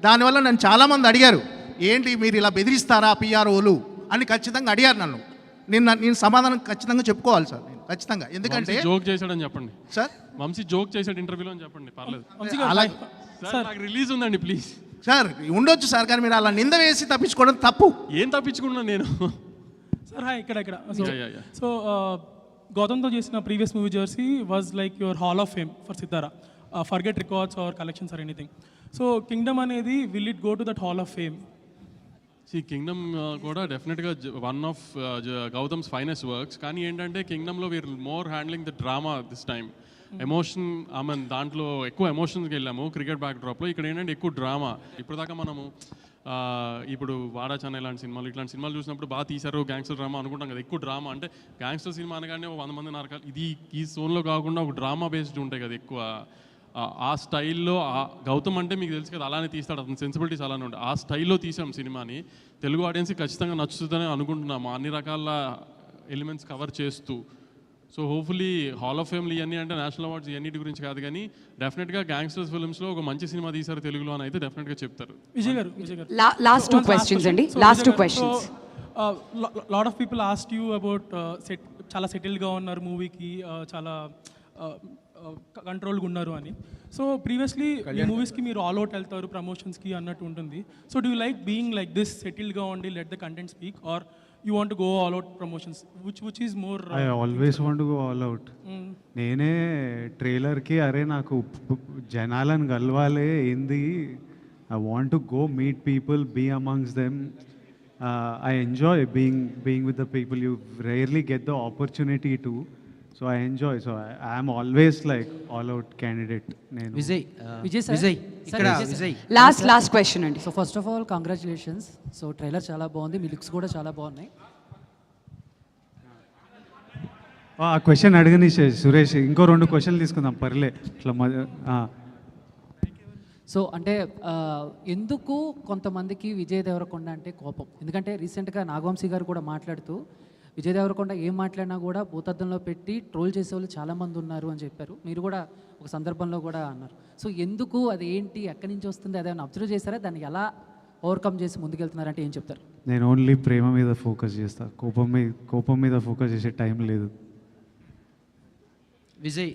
దానివల్ల నన్ను చాలామంది అడిగారు, ఏంటి మీరు ఇలా బెదిరిస్తారా పిఆర్ఓలు అని ఖచ్చితంగా అడిగారు నన్ను. నేను సమాధానం ఖచ్చితంగా చెప్పుకోవాలి సార్, నేను ఖచ్చితంగా. ఎందుకంటే జోక్ చేశాడని చెప్పండి సార్, వంశీ జోక్ చేశాడు ఇంటర్వ్యూలో అని చెప్పండి, పర్లేదు. అలా సార్ నాకు రిలీజ్ ఉందండి ప్లీజ్. సార్ ఉండొచ్చు సార్, కానీ మీరు అలా నింద వేసి తప్పించుకోవడం తప్పు. ఏం తప్పించుకున్నా నేను? సార్ హాయ్, ఇక్కడ సో గౌతమ్తో చేసిన previous movie Jersey was like your hall of fame for Sithara, forget records or collections or anything. So Kingdom అనేది will it go to that hall of fame? Kingdom కూడా డెఫినెట్గా one of Gautam's finest works. కానీ ఏంటంటే కింగ్డమ్లో we're more handling the drama this time. Emotion, దాంట్లో ఎక్కువ ఎమోషన్స్కి వెళ్ళాము cricket back డ్రాప్లో. ఇక్కడ ఏంటంటే ఎక్కువ డ్రామా. ఇప్పటిదాకా మనము ఇప్పుడు వాడా చెన్నై ఇలాంటి ఇట్లాంటి సినిమాలు చూసినప్పుడు బాగా తీశారు గ్యాంగ్స్టర్ డ్రామా అనుకుంటాం కదా. ఎక్కువ డ్రామా అంటే గ్యాంగ్స్టర్ సినిమా అనగానే 100 మంది నరకాలి, ఇది ఈ జోన్లో కాకుండా ఒక డ్రామా బేస్డ్ ఉంటాయి కదా ఎక్కువ. ఆ స్టైల్లో గౌతమ్ అంటే మీకు తెలుసు కదా, అలానే తీస్తాడు, అతని సెన్సిబిలిటీస్ అలానే ఉంటాయి. ఆ స్టైల్లో తీసాం సినిమాని. తెలుగు ఆడియన్స్కి ఖచ్చితంగా నచ్చుతుందని అనుకుంటున్నాము, అన్ని రకాల ఎలిమెంట్స్ కవర్ చేస్తూ. సో హోప్ఫుల్లీ హాల్ ఆఫ్ ఫేమ్లు ఇవన్నీ అంటే నేషనల్ అవార్డ్స్ ఇవన్నిటి గురించి కాదు, కానీ డెఫినెట్గా గ్యాంగ్స్టర్స్ ఫిల్మ్స్లో ఒక మంచి సినిమా తీశారు తెలుగులో అని అయితే డెఫినెట్గా చెప్తారు. విజయ్ గారు లాస్ట్ టూ క్వశ్చన్స్ అండి, last two questions. Lot of people asked you about చాలా సెటిల్గా ఉన్నారు మూవీకి, చాలా కంట్రోల్గా ఉన్నారు అని. సో ప్రీవియస్లీ ఈ మూవీస్కి మీరు ఆల్ అవుట్ వెళ్తారు ప్రమోషన్స్కి అన్నట్టు ఉంటుంది. So do you like being like this, సెటిల్గా ఉండి let the content speak, or you want to go all out promotions, which is more I always want to go all out. నేనే ట్రైలర్కి అరే నాకు జనాలను కలవాలి ఏంది, I want to go meet people, be amongst them. I enjoy being with the people. You rarely get the opportunity to, so I enjoy. So I am always like all out candidate. నేను last question అండి. So first of all congratulations. So trailer చాలా బాగుంది, మీ looks కూడా చాలా బాగున్నాయి. ఆ question అడగని సురేష్, ఇంకో 2 క్వశ్చన్లు తీసుకుందాం పర్లే ఇట్లా. సో అంటే ఎందుకు కొంతమందికి విజయ్ దేవరకొండ అంటే కోపం? ఎందుకంటే రీసెంట్గా నాగవంశీ గారు కూడా మాట్లాడుతూ విజయ్ దేవరకొండ ఏం మాట్లాడినా కూడా భూతద్దంలో పెట్టి ట్రోల్ చేసేవాళ్ళు చాలామంది ఉన్నారు అని చెప్పారు. మీరు కూడా ఒక సందర్భంలో కూడా అన్నారు. సో ఎందుకు, అది ఏంటి, ఎక్కడి నుంచి వస్తుంది, అదేమైనా అబ్జర్వ్ చేశారా? దాన్ని ఎలా ఓవర్కమ్ చేసి ముందుకెళ్తున్నారంటే ఏం చెప్తారు? నేను ఓన్లీ ప్రేమ మీద ఫోకస్ చేస్తాను, కోపం మీద ఫోకస్ చేసే టైం లేదు. విజయ్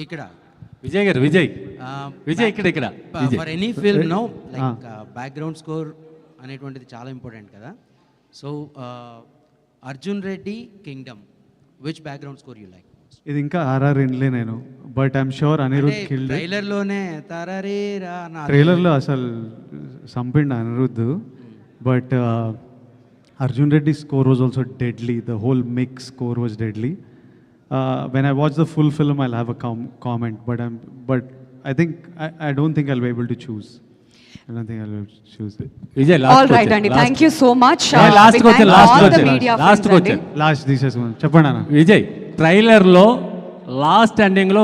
ఇక్కడ విజయ్ గారు విజయ్ ఇక్కడ for any film no like background score అనేటువంటిది చాలా ఇంపార్టెంట్ కదా. So Arjun Reddy Kingdom, which background score you like? ఇది ఇంకా ఆర్ఆర్ ఇన్లే నేను, but I'm sure Anirudh killed. ట్రైలర్లోనే ట్రైలర్లో అసలు సంపిండి Anirudh, but Arjun Reddy score was also deadly. The whole mix score was deadly. When I watch the full film, I'll have a comment, but I think I don't think I'll be able to choose. I don't think I'll be able to choose. Vijay, all right, Andy. Thank you so much. Last question. Last తీసేసుకుందాం, చెప్పండి అన్న. Vijay trailer లో last ending లో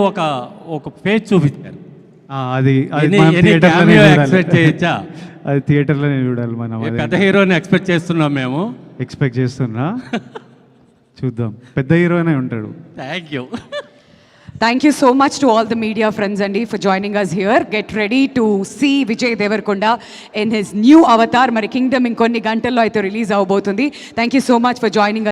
ఒక face చూపించారు, అది expect చేయొచ్చా? అది థియేటర్లో నేను చూడాలి. మనం పెద్ద హీరోని ఎక్స్పెక్ట్ చేస్తున్నాం, మేము ఎక్స్పెక్ట్ చేస్తున్నా. చూద్దాం, పెద్ద హీరోనే ఉంటాడు. Thank you so much to all the media friends Andy for joining us here. Get ready to see Vijay Devarkonda in his new avatar. Mari Kingdom inkonni gantalo aithe release avbotundi. Thank you so much for joining us.